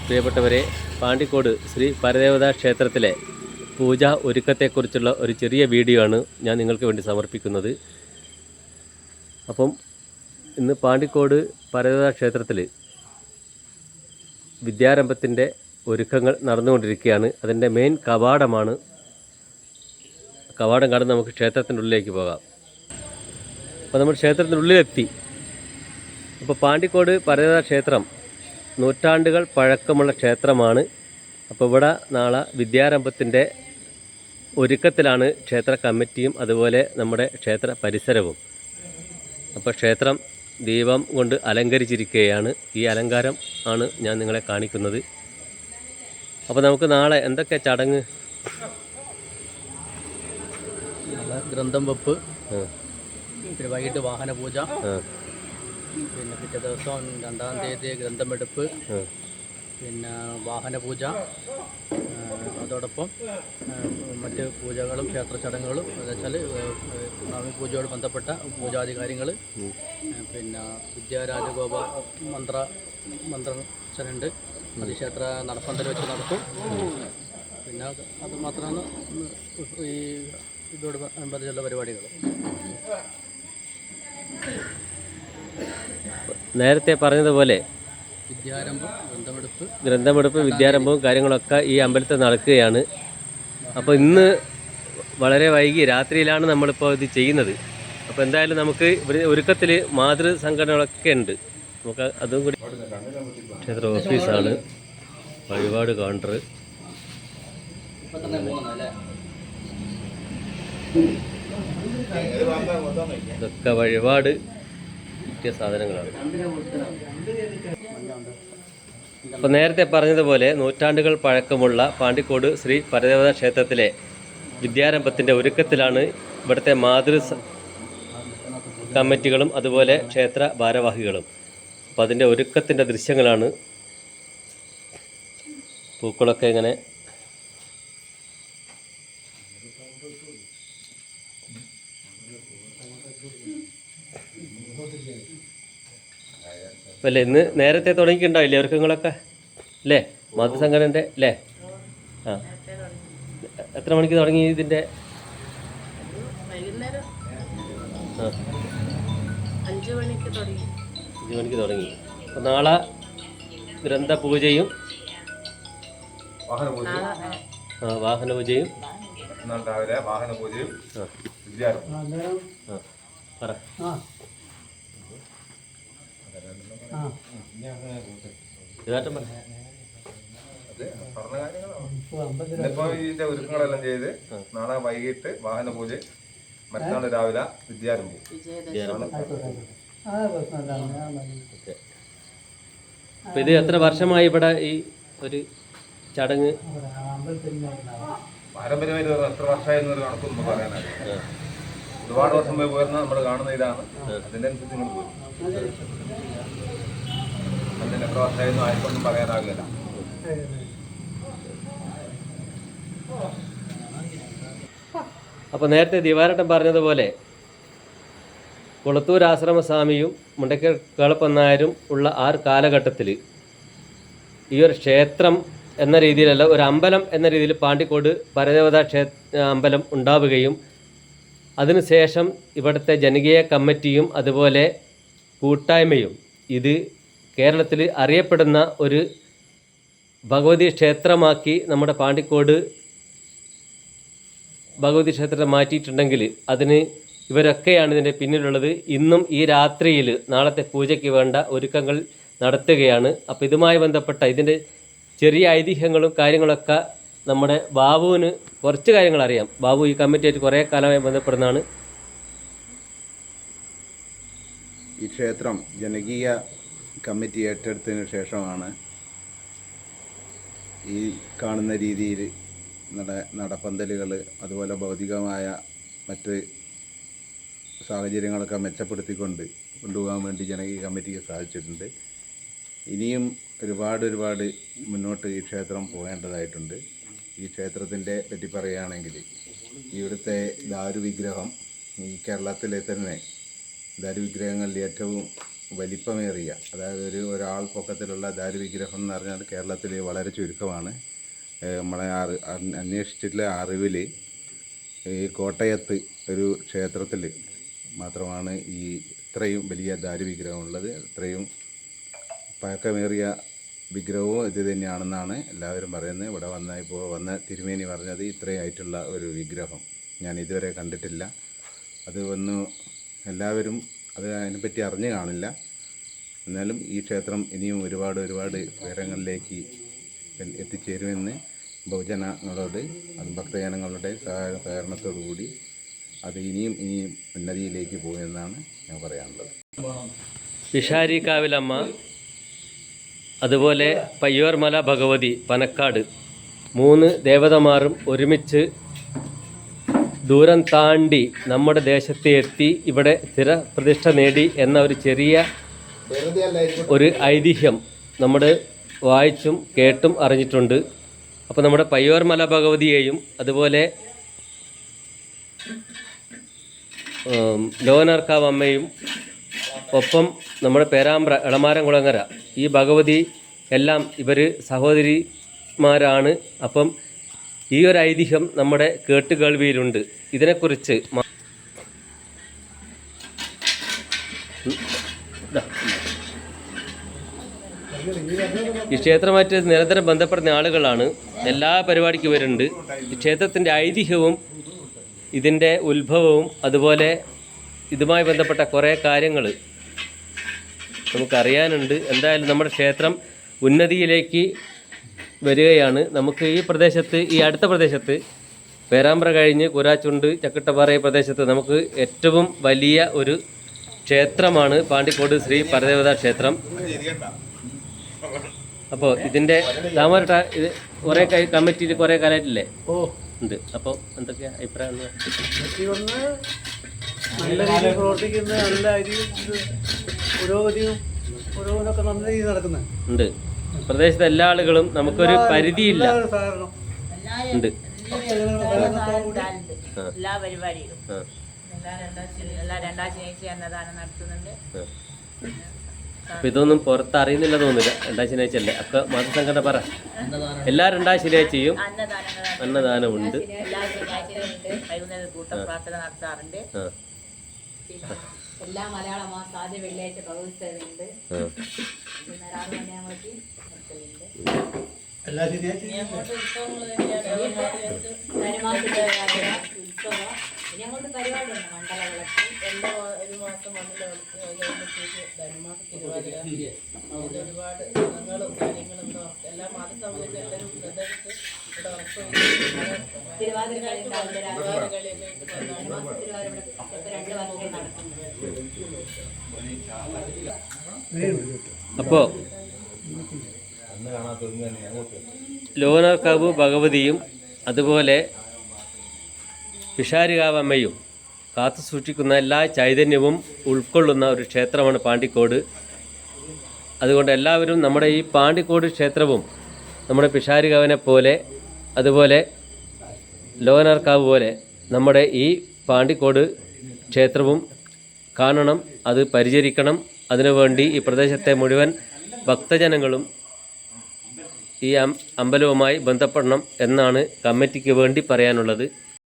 പ്രിയപ്പെട്ടവരെ, പാണ്ടിക്കോട് ശ്രീ പരദേവതാ ക്ഷേത്രത്തിലെ പൂജാ ഒരുക്കത്തെക്കുറിച്ചുള്ള ഒരു ചെറിയ വീഡിയോ ആണ് ഞാൻ നിങ്ങൾക്ക് വേണ്ടി സമർപ്പിക്കുന്നത്. അപ്പം ഇന്ന് പാണ്ടിക്കോട് പരദേവതാ ക്ഷേത്രത്തിൽ വിദ്യാരംഭത്തിൻ്റെ ഒരുക്കങ്ങൾ നടന്നുകൊണ്ടിരിക്കുകയാണ്. അതിൻ്റെ മെയിൻ കവാടമാണ്. കവാടം കടന്ന് നമുക്ക് ക്ഷേത്രത്തിൻ്റെ ഉള്ളിലേക്ക് പോകാം. അപ്പോൾ നമ്മൾ ക്ഷേത്രത്തിൻ്റെ ഉള്ളിലെത്തി. അപ്പോൾ പാണ്ടിക്കോട് പരദേവതാ ക്ഷേത്രം നൂറ്റാണ്ടുകൾ പഴക്കമുള്ള ക്ഷേത്രമാണ്. അപ്പോൾ ഇവിടെ നാളെ വിദ്യാരംഭത്തിൻ്റെ ഒരുക്കത്തിലാണ് ക്ഷേത്ര കമ്മിറ്റിയും അതുപോലെ നമ്മുടെ ക്ഷേത്ര പരിസരവും. അപ്പോൾ ക്ഷേത്രം ദീപം കൊണ്ട് അലങ്കരിച്ചിരിക്കുകയാണ്. ഈ അലങ്കാരം ആണ് ഞാൻ നിങ്ങളെ കാണിക്കുന്നത്. അപ്പോൾ നമുക്ക് നാളെ എന്തൊക്കെ ചടങ്ങ്? ഗ്രന്ഥം വെപ്പ്, പിന്നെ വൈകിട്ട് വാഹന പൂജ, പിന്നെ പിറ്റേ ദിവസം 2-ാം തീയതി ഗ്രന്ഥമെടുപ്പ്, പിന്നെ വാഹന പൂജ, അതോടൊപ്പം മറ്റ് പൂജകളും ക്ഷേത്ര ചടങ്ങുകളും എന്ന് വെച്ചാൽ സ്വാമി പൂജയോട് ബന്ധപ്പെട്ട പൂജാധികാരികൾ, പിന്നെ വിദ്യാരാജഗോപ മന്ത്രച്ചനുണ്ട്, അത് ക്ഷേത്ര നടപ്പന്തൽ വെച്ച് നടത്തും. പിന്നെ അത് മാത്രമാണ് ഈ ഇതോട് അനുബന്ധിച്ചുള്ള പരിപാടികൾ. നേരത്തെ പറഞ്ഞതുപോലെ ഗ്രന്ഥമെടുപ്പ്, വിദ്യാരംഭവും കാര്യങ്ങളൊക്കെ ഈ അമ്പലത്തിൽ നടക്കുകയാണ്. അപ്പോൾ ഇന്ന് വളരെ വൈകി രാത്രിയിലാണ് നമ്മളിപ്പോൾ ഇത് ചെയ്യുന്നത്. അപ്പോൾ എന്തായാലും നമുക്ക് ഒരുക്കത്തിൽ മാതൃ സംഘടനകളൊക്കെ ഉണ്ട്. നമുക്ക് അതും കൂടി. ക്ഷേത്ര ഓഫീസാണ്, വഴിപാട് കൗണ്ടർ. ഇതൊക്കെ വഴിപാട് കിട്ടിയ സാധനങ്ങളാണ്. അപ്പോൾ നേരത്തെ പറഞ്ഞതുപോലെ നൂറ്റാണ്ടുകൾ പഴക്കമുള്ള പാണ്ടിക്കോട് ശ്രീ പരദേവതാ ക്ഷേത്രത്തിലെ വിദ്യാരംഭത്തിൻ്റെ ഒരുക്കത്തിലാണ് ഇവിടുത്തെ മാതൃ കമ്മിറ്റികളും അതുപോലെ ക്ഷേത്ര ഭാരവാഹികളും. അപ്പോൾ അതിൻ്റെ ഒരുക്കത്തിൻ്റെ ദൃശ്യങ്ങളാണ്. പൂക്കളൊക്കെ ഇങ്ങനെ അല്ലേ. ഇന്ന് നേരത്തെ തുടങ്ങിയിട്ടുണ്ടാവില്ലേ ഒരുക്കങ്ങളൊക്കെ അല്ലേ? മതസംഘടനൻ്റെ അല്ലേ? ആ, എത്ര മണിക്ക് തുടങ്ങി ഇതിൻ്റെ? 5 മണിക്ക് തുടങ്ങി. അപ്പോൾ നാളെ ഗ്രന്ഥപൂജയും വാഹന പൂജയും പറ. ഇതിന്റെ ഒരുക്കങ്ങളെല്ലാം ചെയ്ത് നാളെ വൈകിട്ട് വാഹന പൂജ, മറ്റന്നാൾ രാവിലെ വിദ്യാരംഭം. അപ്പൊ ഇത് എത്ര വർഷമായി ഇവിടെ ഈ ഒരു ചടങ്ങ്? പാരമ്പര്യമായിട്ട് എത്ര വർഷമായി എന്നൊരു കണക്കൊന്നും പറയാനാണ്. ഒരുപാട് വർഷം പോയി പോയിരുന്ന നമ്മൾ കാണുന്ന ഇതാണ്. അതിൻ്റെ അനുസരിച്ച് നിങ്ങൾ പോയി അതിന് എത്ര വർഷമായിരുന്നു ആയിക്കൊണ്ടും പറയാനാകില്ല. അപ്പോൾ നേരത്തെ ദിവാരട്ടൻ പറഞ്ഞതുപോലെ കുളത്തൂർ ആശ്രമസ്വാമിയും മുണ്ടക്കൽ കേളപ്പന്നായരും ഉള്ള ആ കാലഘട്ടത്തിൽ ഈ ഒരു ക്ഷേത്രം എന്ന രീതിയിലല്ല, ഒരു അമ്പലം എന്ന രീതിയിൽ പാണ്ടിക്കോട് പരദേവതാ അമ്പലം ഉണ്ടാവുകയും അതിനുശേഷം ഇവിടുത്തെ ജനകീയ കമ്മിറ്റിയും അതുപോലെ കൂട്ടായ്മയും ഇത് കേരളത്തിൽ അറിയപ്പെടുന്ന ഒരു ഭഗവതി ക്ഷേത്രമാക്കി നമ്മുടെ പാണ്ടിക്കോട് ഭഗവതി ക്ഷേത്രത്തെ മാറ്റിയിട്ടുണ്ടെങ്കിൽ അതിന് ഇവരൊക്കെയാണ് ഇതിൻ്റെ പിന്നിലുള്ളത്. ഇന്നും ഈ രാത്രിയിൽ നാളത്തെ പൂജയ്ക്ക് വേണ്ട ഒരുക്കങ്ങൾ നടത്തുകയാണ്. അപ്പോൾ ഇതുമായി ബന്ധപ്പെട്ട ഇതിൻ്റെ ചെറിയ ഐതിഹ്യങ്ങളും കാര്യങ്ങളൊക്കെ നമ്മുടെ ബാബുവിന് കുറച്ച് കാര്യങ്ങൾ അറിയാം. ബാബു ഈ കമ്മിറ്റിയായിട്ട് കുറേ കാലമായി ബന്ധപ്പെടുന്നതാണ്. ഈ ക്ഷേത്രം ജനകീയ കമ്മിറ്റി ഏറ്റെടുത്തതിന് ശേഷമാണ് ഈ കാണുന്ന രീതിയിൽ നടപ്പന്തലുകൾ അതുപോലെ ഭൗതികമായ മറ്റ് സാഹചര്യങ്ങളൊക്കെ മെച്ചപ്പെടുത്തിക്കൊണ്ട് കൊണ്ടുപോകാൻ വേണ്ടി ജനകീയ കമ്മിറ്റിക്ക് സാധിച്ചിട്ടുണ്ട്. ഇനിയും ഒരുപാട് മുന്നോട്ട് ഈ ക്ഷേത്രം പോകേണ്ടതായിട്ടുണ്ട്. ഈ ക്ഷേത്രത്തിൻ്റെ പറ്റി പറയുകയാണെങ്കിൽ ഇവിടുത്തെ ദാരുവിഗ്രഹം ഈ കേരളത്തിലെ തന്നെ ദാരുവിഗ്രഹങ്ങളിൽ ഏറ്റവും വലിപ്പമേറിയ, അതായത് ഒരാൾ പൊക്കത്തിലുള്ള ദാരുവിഗ്രഹം എന്ന് പറഞ്ഞാൽ കേരളത്തിൽ വളരെ ചുരുക്കമാണ്. നമ്മളെ അന്വേഷിച്ചിട്ടുള്ള അറിവിൽ ഈ കോട്ടയത്ത് ഒരു ക്ഷേത്രത്തിൽ മാത്രമാണ് ഈ ഇത്രയും വലിയ ദാരുവിഗ്രഹമുള്ളത്. ഇത്രയും പഴക്കമേറിയ വിഗ്രഹവും ഇത് തന്നെയാണെന്നാണ് എല്ലാവരും പറയുന്നത്. ഇവിടെ വന്ന തിരുമേനി പറഞ്ഞത് ഇത്രയായിട്ടുള്ള ഒരു വിഗ്രഹം ഞാൻ ഇതുവരെ കണ്ടിട്ടില്ല. അത് എല്ലാവരും അതിനെപ്പറ്റി അറിഞ്ഞു കാണില്ല. എന്നാലും ഈ ക്ഷേത്രം ഇനിയും ഒരുപാട് ഉയരങ്ങളിലേക്ക് എത്തിച്ചേരുമെന്ന് ബഹുജനങ്ങളോട്, ഭക്തജനങ്ങളുടെ സഹകരണത്തോടു കൂടി അത് ഇനിയും ഉന്നതിയിലേക്ക് പോകുമെന്നാണ് ഞാൻ പറയാനുള്ളത്. പിഷാരിക്കാവിലമ്മ, അതുപോലെ പയ്യോർമല ഭഗവതി പനക്കാട്, 3 ദേവതമാരും ഒരുമിച്ച് ദൂരം താണ്ടി നമ്മുടെ ദേശത്ത് എത്തി ഇവിടെ സ്ഥിരപ്രതിഷ്ഠ നേടി എന്ന ഒരു ചെറിയ ഒരു ഐതിഹ്യം നമ്മൾ വായിച്ചും കേട്ടും അറിഞ്ഞിട്ടുണ്ട്. അപ്പോൾ നമ്മുടെ പയ്യോർമല ഭഗവതിയെയും അതുപോലെ ലോകനാർക്കാവ് അമ്മയും ഒപ്പം നമ്മുടെ പേരാമ്പ്ര എളമാരംകുളങ്ങര ഈ ഭഗവതി എല്ലാം ഇവർ സഹോദരിമാരാണ്. അപ്പം ഈ ഒരു ഐതിഹ്യം നമ്മുടെ കേട്ടുകേൾവിയിലുണ്ട്. ഇതിനെക്കുറിച്ച് ഈ ക്ഷേത്രമായിട്ട് നിരന്തരം ബന്ധപ്പെടുന്ന ആളുകളാണ്. എല്ലാ പരിപാടിക്കും വരുന്നുണ്ട്. ഈ ക്ഷേത്രത്തിൻ്റെ ഐതിഹ്യവും ഇതിൻ്റെ ഉത്ഭവവും അതുപോലെ ഇതുമായി ബന്ധപ്പെട്ട കുറേ കാര്യങ്ങൾ നമുക്കറിയാനുണ്ട്. എന്തായാലും നമ്മുടെ ക്ഷേത്രം ഉന്നതിയിലേക്ക് വരികയാണ്. നമുക്ക് ഈ പ്രദേശത്ത്, ഈ അടുത്ത പ്രദേശത്ത് പേരാമ്പ്ര കഴിഞ്ഞ് കുരാച്ചുണ്ട്, ചക്കിട്ടപ്പാറ ഈ പ്രദേശത്ത് നമുക്ക് ഏറ്റവും വലിയ ഒരു ക്ഷേത്രമാണ് പാണ്ടിക്കോട് ശ്രീ പരദേവതാ ക്ഷേത്രം. അപ്പോൾ ഇതിൻ്റെ താമരട്ട ഇത് കുറേ കമ്മിറ്റിയിൽ കുറേ കാലമായിട്ടില്ലേ ഉണ്ട്. അപ്പോൾ എന്തൊക്കെയാ അഭിപ്രായം? നല്ല രീതിയിൽ പ്രവർത്തിക്കുന്ന, നല്ല പുരോഗതിയൊക്കെ നല്ല രീതിയിൽ നടക്കുന്നത് ഉണ്ട്. പ്രദേശത്തെ എല്ലാ ആളുകളും നമുക്കൊരു പരിധിയില്ല ഉണ്ട്. എല്ലാ പരിപാടികളും എല്ലാ 2ാം ശനിയാഴ്ച അന്നദാനം നടത്തുന്നുണ്ട്. അപ്പം ഇതൊന്നും പുറത്ത് അറിയുന്നില്ല തോന്നുന്നില്ല. 2ാം ശനിയാഴ്ച അല്ലേ? ഒക്കെ മതസംഘടന പറ. എല്ലാ 2ാം ശനിയാഴ്ചയും അന്നദാനമുണ്ട്. എല്ലാ ശനിയാഴ്ചയും വൈകുന്നേരം കൂട്ടപ്രാർത്ഥന നടത്താറുണ്ട്. എല്ലാ മലയാള മാസം ആദ്യ വെള്ളിയാഴ്ച പ്രവേശിച്ചുണ്ട്. എല്ലാ ശനിയാഴ്ചയും ഉത്സവം ഇനി അങ്ങോട്ട് പരിപാടിയുണ്ട്. മണ്ഡലവിളക്ക് ഒരു മാസം ഒരുപാട് ഗുണങ്ങളും കാര്യങ്ങളും എല്ലാ മാസസമിതിയും എല്ലാവരും അപ്പോൾ ലോകനാർക്കാവ് ഭഗവതിയും അതുപോലെ പിഷാരികാവമ്മയും കാത്തു സൂക്ഷിക്കുന്ന എല്ലാ ചൈതന്യവും ഉൾക്കൊള്ളുന്ന ഒരു ക്ഷേത്രമാണ് പാണ്ടിക്കോട്. അതുകൊണ്ട് എല്ലാവരും നമ്മുടെ ഈ പാണ്ടിക്കോട് ക്ഷേത്രവും നമ്മുടെ പിഷാരികാവിനെ പോലെ അതുപോലെ ലോകനാർക്കാവ് പോലെ നമ്മുടെ ഈ പാണ്ടിക്കോട് ക്ഷേത്രവും കാണണം, അത് പരിചരിക്കണം. അതിനുവേണ്ടി ഈ പ്രദേശത്തെ മുഴുവൻ ഭക്തജനങ്ങളും ഈ അമ്പലവുമായി ബന്ധപ്പെടണം എന്നാണ് കമ്മിറ്റിക്ക് വേണ്ടി പറയാനുള്ളത്.